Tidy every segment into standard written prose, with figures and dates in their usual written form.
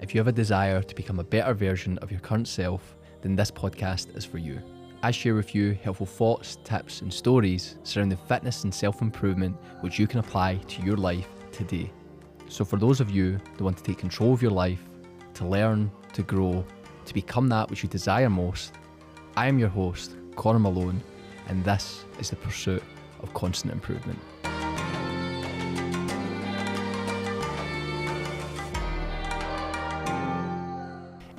If you have a desire to become a better version of your current self, then this podcast is for you. I share with you helpful thoughts, tips, and stories surrounding fitness and self-improvement which you can apply to your life today. So for those of you that want to take control of your life, to learn, to grow, to become that which you desire most, I am your host, Connor Malone, and this is the pursuit of constant improvement.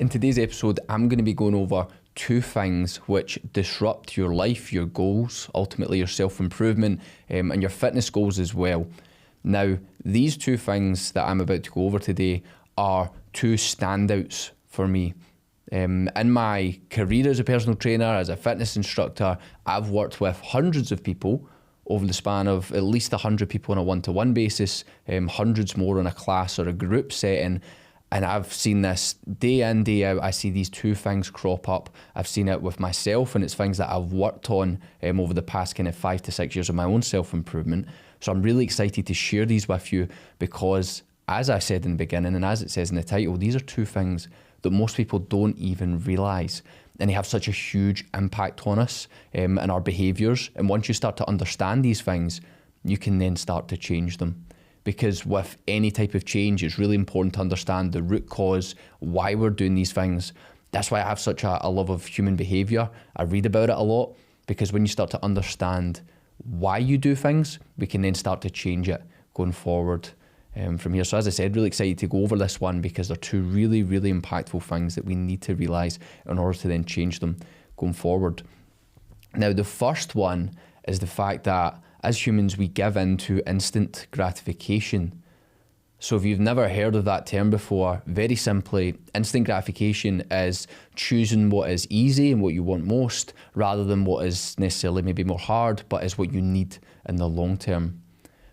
In today's episode, I'm going to be going over two things which disrupt your life, your goals, ultimately your self-improvement, and your fitness goals as well. Now, these two things that I'm about to go over today are two standouts for me. In my career as a personal trainer, as a fitness instructor, I've worked with hundreds of people over the span of at least 100 people on a one-to-one basis, hundreds more in a class or a group setting. And I've seen this day in, day out. I see these two things crop up. I've seen it with myself, and it's things that I've worked on over the past kind of 5 to 6 years of my own self-improvement. So I'm really excited to share these with you because, as I said in the beginning, and as it says in the title, these are two things that most people don't even realise. And they have such a huge impact on us and our behaviours. And once you start to understand these things, you can then start to change them. Because with any type of change, it's really important to understand the root cause, why we're doing these things. That's why I have such a love of human behaviour. I read about it a lot because when you start to understand why you do things, we can then start to change it going forward from here. So as I said, really excited to go over this one because they're two really, really impactful things that we need to realise in order to then change them going forward. Now, the first one is the fact that as humans, we give in to instant gratification. So if you've never heard of that term before, very simply, instant gratification is choosing what is easy and what you want most, rather than what is necessarily maybe more hard, but is what you need in the long term.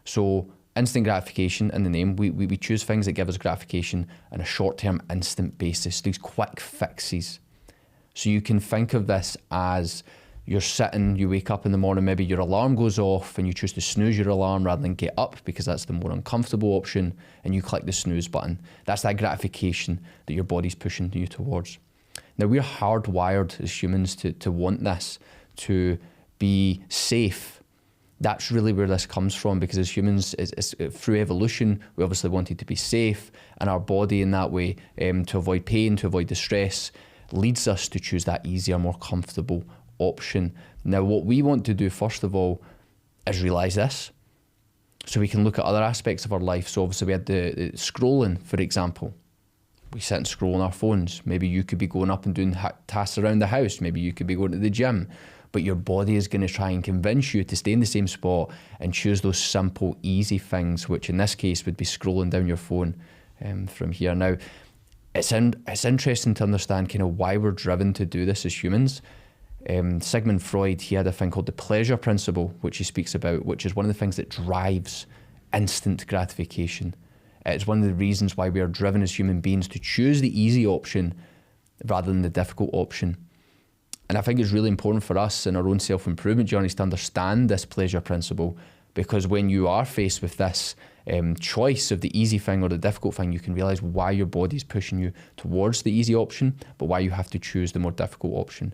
So instant gratification, in the name, we choose things that give us gratification on a short-term, instant basis, these quick fixes. So you can think of this as you're sitting, you wake up in the morning, maybe your alarm goes off and you choose to snooze your alarm rather than get up because that's the more uncomfortable option, and you click the snooze button. That's that gratification that your body's pushing you towards. Now, we're hardwired as humans to want this, to be safe. That's really where this comes from, because as humans, it's through evolution, we obviously wanted to be safe, and our body in that way, to avoid pain, to avoid distress, leads us to choose that easier, more comfortable option. Now, what we want to do first of all is realise this, so we can look at other aspects of our life. So obviously we had the scrolling, for example. We sit and scroll on our phones. Maybe you could be going up and doing tasks around the house. Maybe you could be going to the gym, but your body is going to try and convince you to stay in the same spot and choose those simple, easy things, which in this case would be scrolling down your phone from here. Now, it's interesting to understand kind of why we're driven to do this as humans. Sigmund Freud, he had a thing called the pleasure principle, which he speaks about, which is one of the things that drives instant gratification. It's one of the reasons why we are driven as human beings to choose the easy option rather than the difficult option. And I think it's really important for us in our own self-improvement journeys to understand this pleasure principle, because when you are faced with this choice of the easy thing or the difficult thing, you can realise why your body's pushing you towards the easy option, but why you have to choose the more difficult option.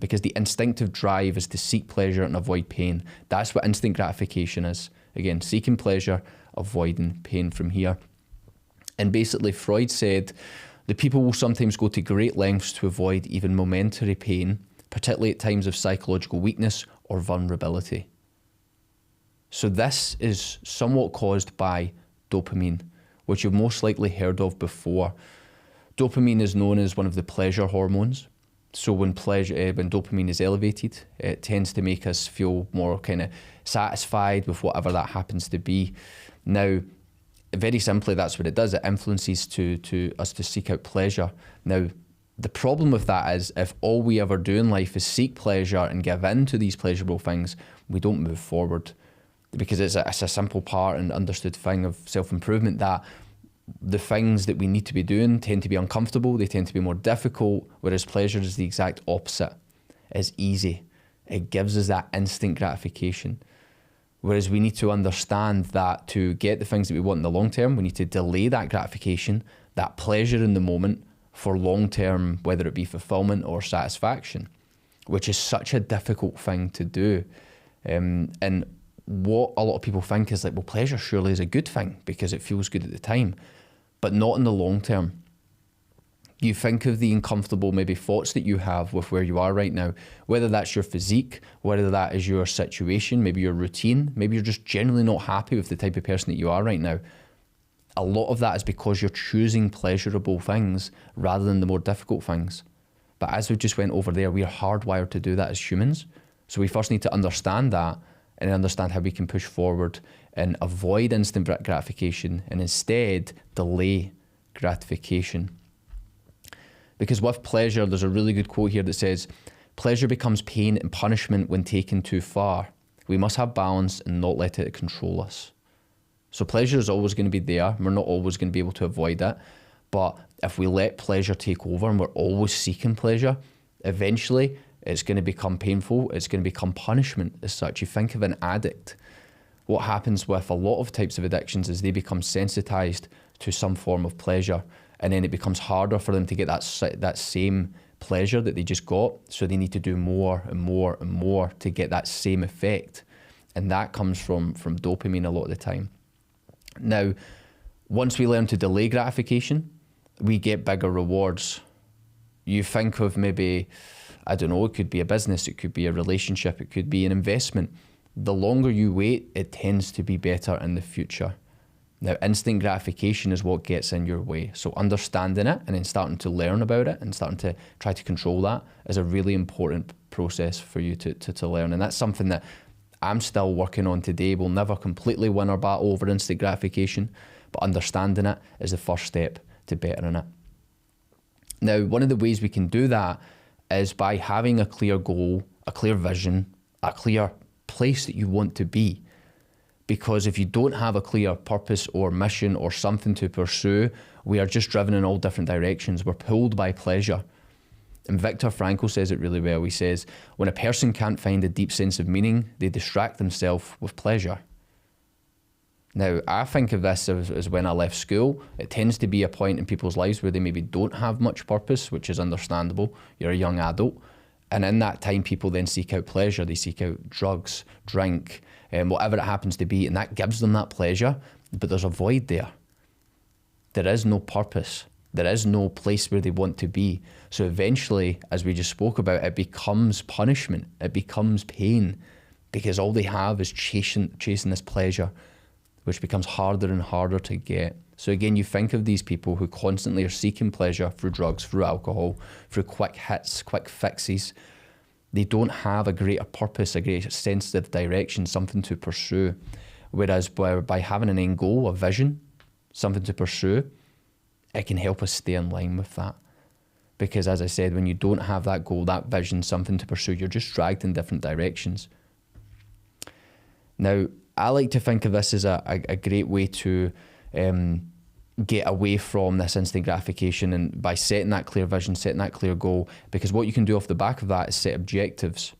Because the instinctive drive is to seek pleasure and avoid pain. That's what instant gratification is. Again, seeking pleasure, avoiding pain from here. And basically, Freud said the people will sometimes go to great lengths to avoid even momentary pain, particularly at times of psychological weakness or vulnerability. So this is somewhat caused by dopamine, which you've most likely heard of before. Dopamine is known as one of the pleasure hormones. So when dopamine is elevated, it tends to make us feel more kind of satisfied with whatever that happens to be. Now, very simply, that's what it does. It influences to us to seek out pleasure. Now, the problem with that is if all we ever do in life is seek pleasure and give in to these pleasurable things, we don't move forward, because it's a simple part and understood thing of self-improvement that the things that we need to be doing tend to be uncomfortable, they tend to be more difficult, whereas pleasure is the exact opposite. It's easy. It gives us that instant gratification. Whereas we need to understand that to get the things that we want in the long term, we need to delay that gratification. that pleasure in the moment for long-term, whether it be fulfillment or satisfaction, which is such a difficult thing to do. And what a lot of people think is like, well, pleasure surely is a good thing because it feels good at the time, but not in the long term. You think of the uncomfortable maybe thoughts that you have with where you are right now, whether that's your physique, whether that is your situation, maybe your routine, maybe you're just generally not happy with the type of person that you are right now. A lot of that is because you're choosing pleasurable things rather than the more difficult things. But as we just went over there, we are hardwired to do that as humans. So we first need to understand that and understand how we can push forward and avoid instant gratification and instead delay gratification. Because with pleasure, there's a really good quote here that says, pleasure becomes pain and punishment when taken too far. We must have balance and not let it control us. So pleasure is always going to be there. We're not always going to be able to avoid it. But if we let pleasure take over and we're always seeking pleasure, eventually it's going to become painful. It's going to become punishment as such. You think of an addict. What happens with a lot of types of addictions is they become sensitized to some form of pleasure. And then it becomes harder for them to get that same pleasure that they just got. So they need to do more and more and more to get that same effect. And that comes from dopamine a lot of the time. Now, once we learn to delay gratification, we get bigger rewards. You think of maybe, I don't know, it could be a business, it could be a relationship, it could be an investment. The longer you wait, it tends to be better in the future. Now, instant gratification is what gets in your way. So understanding it and then starting to learn about it and starting to try to control that is a really important process for you to learn. And that's something that I'm still working on today. We'll never completely win our battle over instant gratification, but understanding it is the first step to bettering it. Now, one of the ways we can do that is by having a clear goal, a clear vision, a clear place that you want to be. Because if you don't have a clear purpose or mission or something to pursue, we are just driven in all different directions. We're pulled by pleasure. And Viktor Frankl says it really well. He says, when a person can't find a deep sense of meaning, they distract themselves with pleasure. Now, I think of this as when I left school. It tends to be a point in people's lives where they maybe don't have much purpose, which is understandable. You're a young adult. And in that time, people then seek out pleasure. They seek out drugs, drink, whatever it happens to be. And that gives them that pleasure, but there's a void there. There is no purpose. There is no place where they want to be. So eventually, as we just spoke about, it becomes punishment. It becomes pain because all they have is chasing this pleasure, which becomes harder and harder to get. So again, you think of these people who constantly are seeking pleasure through drugs, through alcohol, through quick hits, quick fixes. They don't have a greater purpose, a greater sense of direction, something to pursue. Whereas by having an end goal, a vision, something to pursue, it can help us stay in line with that. Because as I said, when you don't have that goal, that vision, something to pursue, you're just dragged in different directions. Now, I like to think of this as a great way to get away from this instant gratification, and by setting that clear vision, setting that clear goal, because what you can do off the back of that is set objectives.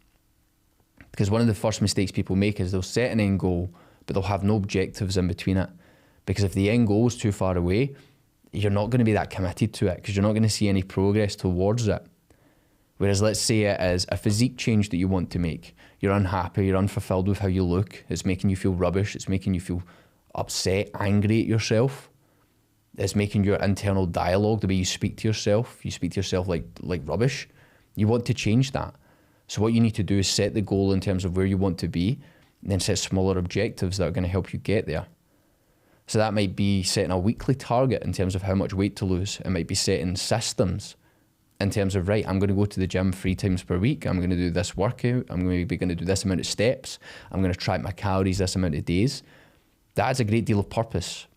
Because one of the first mistakes people make is they'll set an end goal, but they'll have no objectives in between it. Because if the end goal is too far away, you're not going to be that committed to it because you're not going to see any progress towards it. Whereas let's say it is a physique change that you want to make. You're unhappy, you're unfulfilled with how you look. It's making you feel rubbish. It's making you feel upset, angry at yourself. It's making your internal dialogue, the way you speak to yourself like rubbish. You want to change that. So what you need to do is set the goal in terms of where you want to be, and then set smaller objectives that are going to help you get there. So that might be setting a weekly target in terms of how much weight to lose. It might be setting systems in terms of, right, I'm going to go to the gym 3 times per week. I'm going to do this workout. I'm maybe going to do this amount of steps. I'm going to track my calories this amount of days. That has a great deal of purpose.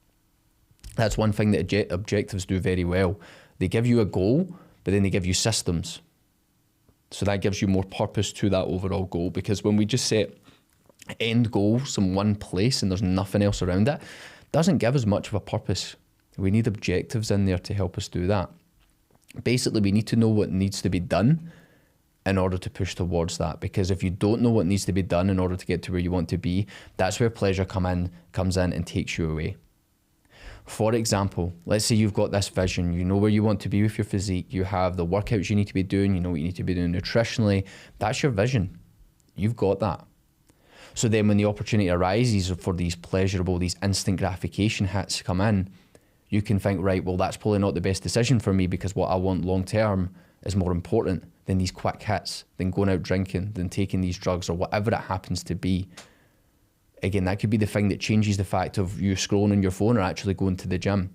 That's one thing that objectives do very well. They give you a goal, but then they give you systems. So that gives you more purpose to that overall goal, because when we just set end goals in one place and there's nothing else around it, doesn't give us much of a purpose. We need objectives in there to help us do that. Basically, we need to know what needs to be done in order to push towards that. Because if you don't know what needs to be done in order to get to where you want to be, that's where pleasure comes in and takes you away. For example, let's say you've got this vision, you know where you want to be with your physique, you have the workouts you need to be doing, you know what you need to be doing nutritionally. That's your vision. You've got that. So then when the opportunity arises for these pleasurable, these instant gratification hits come in, you can think, right, well, that's probably not the best decision for me because what I want long term is more important than these quick hits, than going out drinking, than taking these drugs or whatever it happens to be. Again, that could be the thing that changes the fact of you scrolling on your phone or actually going to the gym.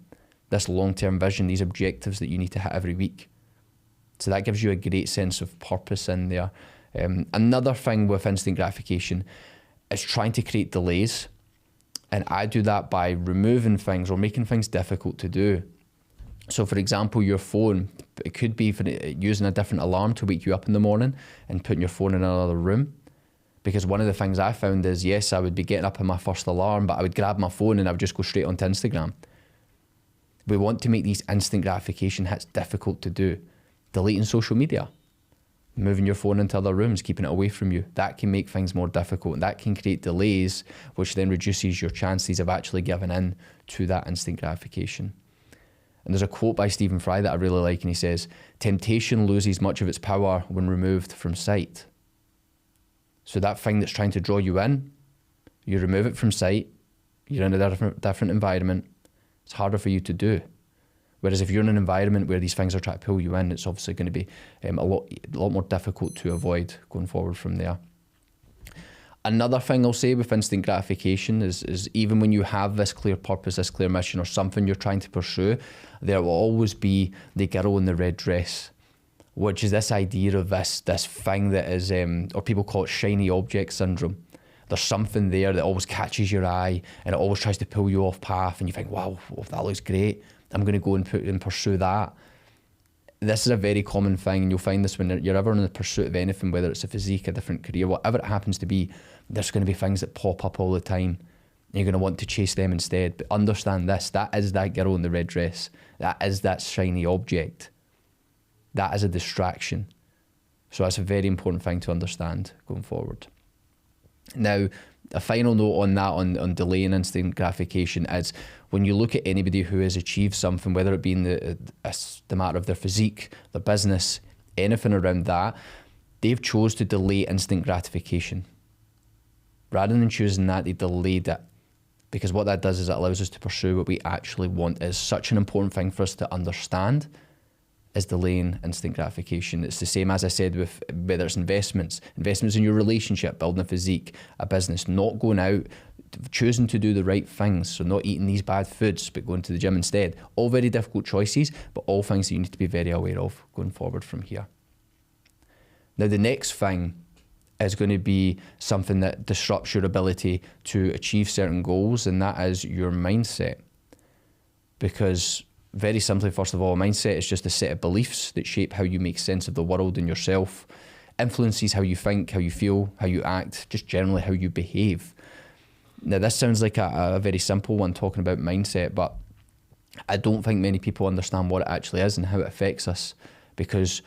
This long-term vision, these objectives that you need to hit every week. So that gives you a great sense of purpose in there. Another thing with instant gratification is trying to create delays. And I do that by removing things or making things difficult to do. So for example, your phone, it could be for using a different alarm to wake you up in the morning and putting your phone in another room. Because one of the things I found is, yes, I would be getting up in my first alarm, but I would grab my phone and I would just go straight onto Instagram. We want to make these instant gratification hits difficult to do. Deleting social media, moving your phone into other rooms, keeping it away from you. That can make things more difficult and that can create delays, which then reduces your chances of actually giving in to that instant gratification. And there's a quote by Stephen Fry that I really like, and he says, "Temptation loses much of its power when removed from sight." So that thing that's trying to draw you in, you remove it from sight, you're in a different environment, it's harder for you to do. Whereas if you're in an environment where these things are trying to pull you in, it's obviously going to be a lot more difficult to avoid going forward from there. Another thing I'll say with instant gratification is even when you have this clear purpose, this clear mission or something you're trying to pursue, there will always be the girl in the red dress, which is this idea of this thing that is, or people call it shiny object syndrome. There's something there that always catches your eye and it always tries to pull you off path and you think, wow, that looks great. I'm going to go and pursue that. This is a very common thing, and you'll find this when you're ever in the pursuit of anything, whether it's a physique, a different career, whatever it happens to be, there's going to be things that pop up all the time. You're going to want to chase them instead. But understand this, that is that girl in the red dress. That is that shiny object. That is a distraction. So that's a very important thing to understand going forward. Now, a final note on that, on delaying instant gratification, is when you look at anybody who has achieved something, whether it be in the matter of their physique, their business, anything around that, they've chose to delay instant gratification. Rather than choosing that, they delayed it. Because what that does is it allows us to pursue what we actually want. Is such an important thing for us to understand, is delaying instant gratification. It's the same as I said with whether it's investments in your relationship, building a physique, a business, not going out, choosing to do the right things. So not eating these bad foods, but going to the gym instead. All very difficult choices, but all things that you need to be very aware of going forward from here. Now, the next thing is going to be something that disrupts your ability to achieve certain goals, and that is your mindset. Because very simply, first of all, mindset is just a set of beliefs that shape how you make sense of the world and yourself, influences how you think, how you feel, how you act, just generally how you behave. Now, this sounds like a very simple one, talking about mindset, but I don't think many people understand what it actually is and how it affects us, because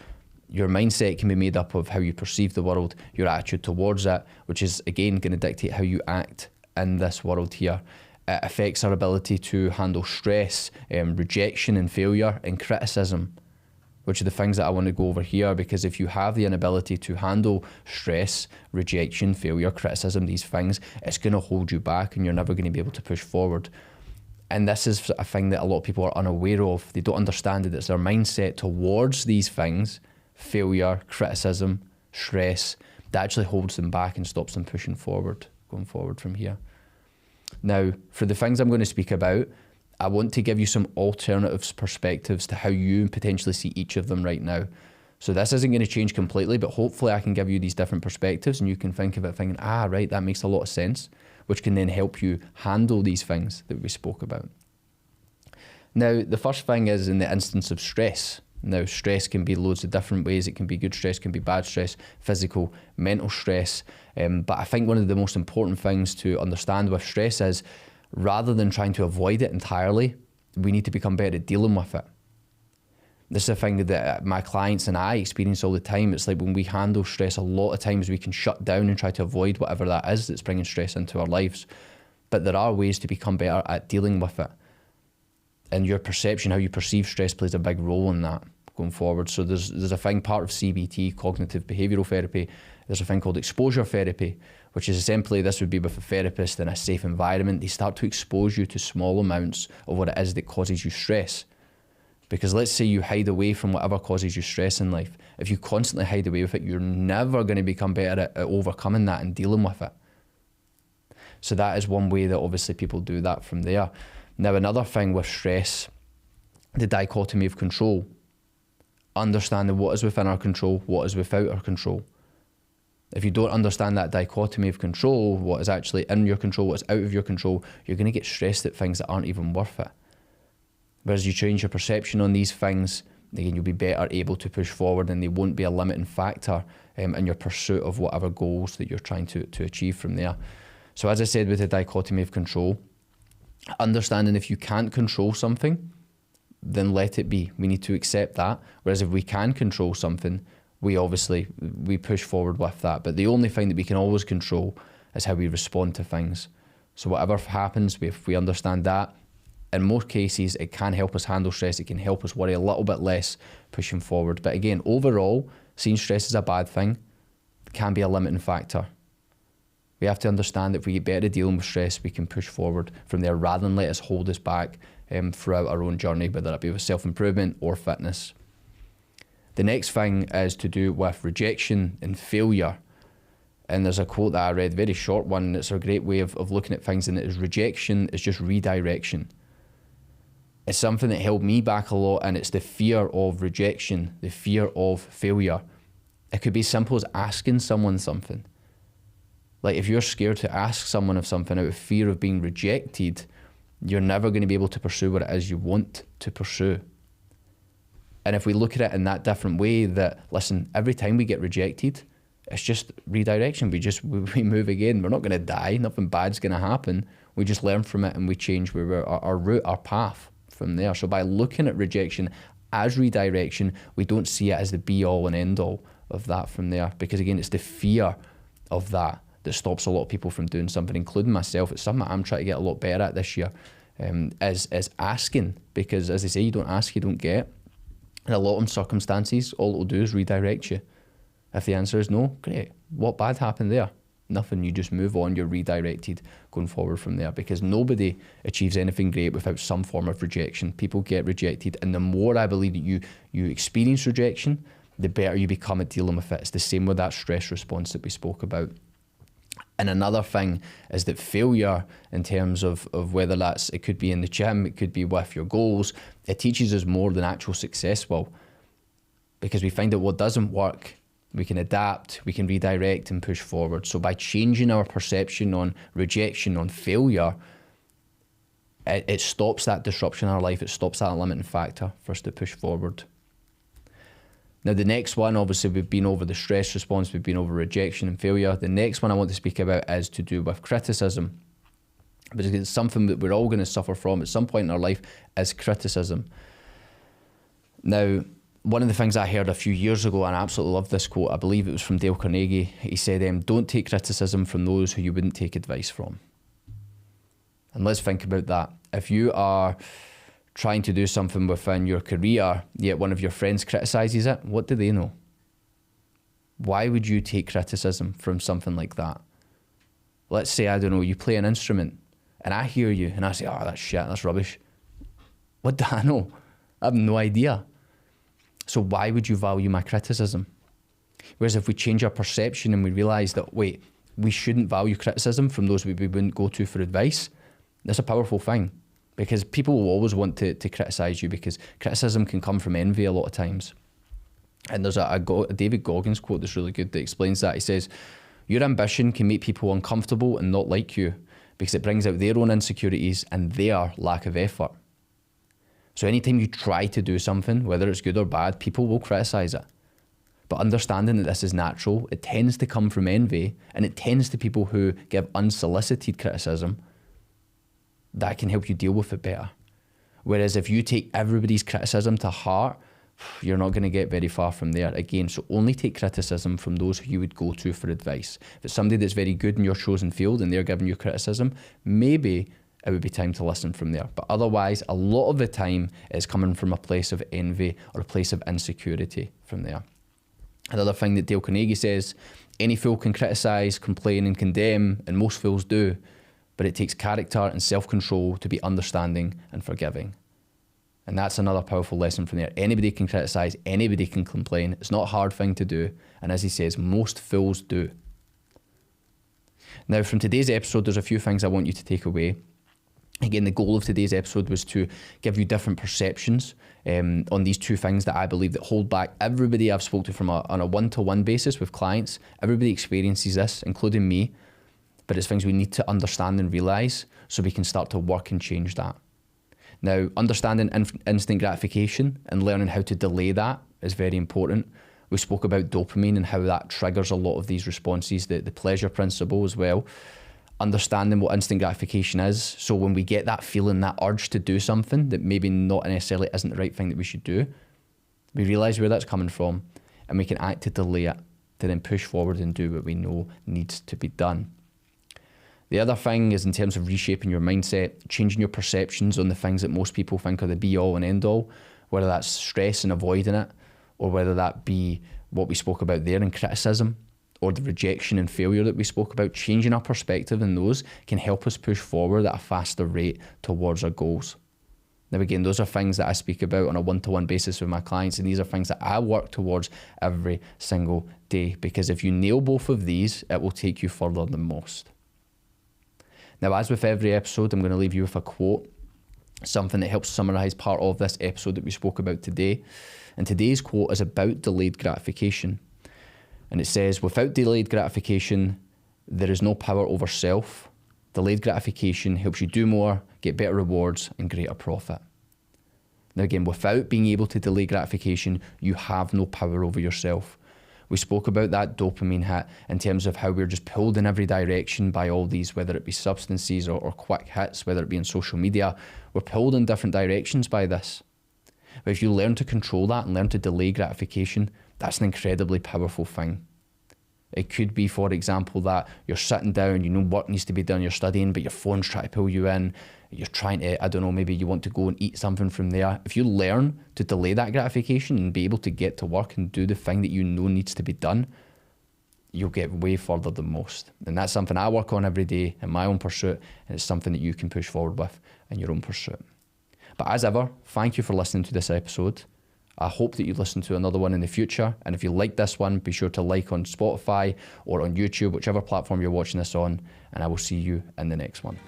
your mindset can be made up of how you perceive the world, your attitude towards it, which is, again, going to dictate how you act in this world here. It affects our ability to handle stress, rejection and failure and criticism, which are the things that I want to go over here, because if you have the inability to handle stress, rejection, failure, criticism, these things, it's going to hold you back and you're never going to be able to push forward. And this is a thing that a lot of people are unaware of. They don't understand that it's their mindset towards these things, failure, criticism, stress, that actually holds them back and stops them pushing forward, going forward from here. Now, for the things I'm going to speak about, I want to give you some alternative perspectives to how you potentially see each of them right now. So this isn't going to change completely, but hopefully I can give you these different perspectives and you can think of it thinking, right, that makes a lot of sense, which can then help you handle these things that we spoke about. Now, the first thing is in the instance of stress. Now, stress can be loads of different ways. It can be good stress, can be bad stress, physical, mental stress. But I think one of the most important things to understand with stress is, rather than trying to avoid it entirely, we need to become better at dealing with it. This is a thing that my clients and I experience all the time. It's like when we handle stress, a lot of times we can shut down and try to avoid whatever that is that's bringing stress into our lives. But there are ways to become better at dealing with it. And your perception, how you perceive stress, plays a big role in that going forward. So there's a thing, part of CBT, cognitive behavioural therapy, there's a thing called exposure therapy, which is essentially, this would be with a therapist in a safe environment. They start to expose you to small amounts of what it is that causes you stress. Because let's say you hide away from whatever causes you stress in life. If you constantly hide away with it, you're never going to become better at overcoming that and dealing with it. So that is one way that obviously people do that from there. Now, another thing with stress, the dichotomy of control. Understanding what is within our control, what is without our control. If you don't understand that dichotomy of control, what is actually in your control, what's out of your control, you're going to get stressed at things that aren't even worth it. Whereas you change your perception on these things, again, you'll be better able to push forward, and they won't be a limiting factor in your pursuit of whatever goals that you're trying to achieve from there. So as I said, with the dichotomy of control, understanding if you can't control something, then let it be. We need to accept that. Whereas if we can control something, we push forward with that. But the only thing that we can always control is how we respond to things. So whatever happens, if we understand that, in most cases, it can help us handle stress. It can help us worry a little bit less pushing forward. But again, overall, seeing stress as a bad thing can be a limiting factor. We have to understand that if we get better at dealing with stress, we can push forward from there rather than let us hold us back throughout our own journey, whether it be with self-improvement or fitness. The next thing is to do with rejection and failure. And there's a quote that I read, very short one, and it's a great way of looking at things, and it is: rejection is just redirection. It's something that held me back a lot, and it's the fear of rejection, the fear of failure. It could be as simple as asking someone something. Like, if you're scared to ask someone of something out of fear of being rejected, you're never going to be able to pursue what it is you want to pursue. And if we look at it in that different way, that, listen, every time we get rejected, it's just redirection. We move again. We're not going to die. Nothing bad's going to happen. We just learn from it and we change our route, our path from there. So by looking at rejection as redirection, we don't see it as the be all and end all of that from there. Because again, it's the fear of that stops a lot of people from doing something, including myself. It's something I'm trying to get a lot better at this year, is asking. Because as they say, you don't ask, you don't get. In a lot of circumstances, all it'll do is redirect you. If the answer is no, great. What bad happened there? Nothing. You just move on. You're redirected going forward from there, because nobody achieves anything great without some form of rejection. People get rejected, and the more I believe that you experience rejection, the better you become at dealing with it. It's the same with that stress response that we spoke about. And another thing is that failure, in terms of whether it could be in the gym, it could be with your goals, it teaches us more than actual success will. Because we find that what doesn't work, we can adapt, we can redirect and push forward. So by changing our perception on rejection, on failure, it stops that disruption in our life. It stops that limiting factor for us to push forward. Now, the next one, obviously, we've been over the stress response, we've been over rejection and failure. The next one I want to speak about is to do with criticism. Because it's something that we're all going to suffer from at some point in our life, is criticism. Now, one of the things I heard a few years ago, and I absolutely love this quote, I believe it was from Dale Carnegie. He said, don't take criticism from those who you wouldn't take advice from. And let's think about that. If you are trying to do something within your career, yet one of your friends criticises it, what do they know? Why would you take criticism from something like that? Let's say, I don't know, you play an instrument and I hear you and I say, oh, that's shit, that's rubbish. What do I know? I have no idea. So why would you value my criticism? Whereas if we change our perception and we realise that, wait, we shouldn't value criticism from those we wouldn't go to for advice, that's a powerful thing. Because people will always want to criticise you, because criticism can come from envy a lot of times. And there's a David Goggins quote that's really good that explains that. He says, your ambition can make people uncomfortable and not like you, because it brings out their own insecurities and their lack of effort. So anytime you try to do something, whether it's good or bad, people will criticise it. But understanding that this is natural, it tends to come from envy, and it tends to people who give unsolicited criticism. That can help you deal with it better. Whereas if you take everybody's criticism to heart, you're not going to get very far from there. Again, so only take criticism from those who you would go to for advice. If it's somebody that's very good in your chosen field and they're giving you criticism, maybe it would be time to listen from there. But otherwise, a lot of the time it's coming from a place of envy or a place of insecurity from there. Another thing that Dale Carnegie says, any fool can criticise, complain and condemn, and most fools do, but it takes character and self-control to be understanding and forgiving. And that's another powerful lesson from there. Anybody can criticise, anybody can complain. It's not a hard thing to do. And as he says, most fools do. Now, from today's episode, there's a few things I want you to take away. Again, the goal of today's episode was to give you different perceptions on these two things that I believe that hold back everybody I've spoken to on a one-to-one basis with clients. Everybody experiences this, including me, but it's things we need to understand and realise so we can start to work and change that. Now, understanding instant gratification and learning how to delay that is very important. We spoke about dopamine and how that triggers a lot of these responses, the pleasure principle as well. Understanding what instant gratification is, so when we get that feeling, that urge to do something that maybe not necessarily isn't the right thing that we should do, we realise where that's coming from and we can act to delay it, to then push forward and do what we know needs to be done. The other thing is in terms of reshaping your mindset, changing your perceptions on the things that most people think are the be-all and end-all, whether that's stress and avoiding it, or whether that be what we spoke about there in criticism, or the rejection and failure that we spoke about. Changing our perspective in those can help us push forward at a faster rate towards our goals. Now again, those are things that I speak about on a one-to-one basis with my clients, and these are things that I work towards every single day, because if you nail both of these, it will take you further than most. Now, as with every episode, I'm going to leave you with a quote, something that helps summarise part of this episode that we spoke about today. And today's quote is about delayed gratification. And it says, without delayed gratification, there is no power over self. Delayed gratification helps you do more, get better rewards and greater profit. Now again, without being able to delay gratification, you have no power over yourself. We spoke about that dopamine hit in terms of how we're just pulled in every direction by all these, whether it be substances or quick hits, whether it be on social media. We're pulled in different directions by this. But if you learn to control that and learn to delay gratification, that's an incredibly powerful thing. It could be, for example, that you're sitting down, you know work needs to be done, you're studying, but your phone's trying to pull you in. You're trying to, I don't know, maybe you want to go and eat something from there. If you learn to delay that gratification and be able to get to work and do the thing that you know needs to be done, you'll get way further than most. And that's something I work on every day in my own pursuit, and it's something that you can push forward with in your own pursuit. But as ever, thank you for listening to this episode. I hope that you listen to another one in the future. And if you like this one, be sure to like on Spotify or on YouTube, whichever platform you're watching this on, and I will see you in the next one.